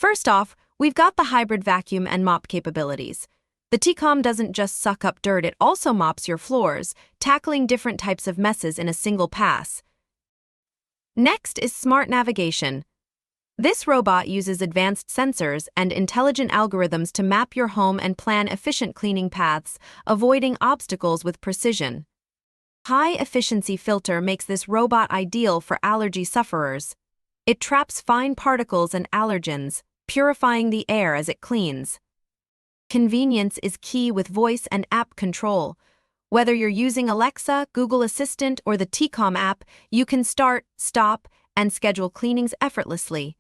First off, we've got the hybrid vacuum and mop capabilities. The Tikom doesn't just suck up dirt, it also mops your floors, tackling different types of messes in a single pass. Next is smart navigation. This robot uses advanced sensors and intelligent algorithms to map your home and plan efficient cleaning paths, avoiding obstacles with precision. High-efficiency filter makes this robot ideal for allergy sufferers. It traps fine particles and allergens, purifying the air as it cleans. Convenience is key with voice and app control. Whether you're using Alexa, Google Assistant, or the Tikom app, you can start, stop, and schedule cleanings effortlessly.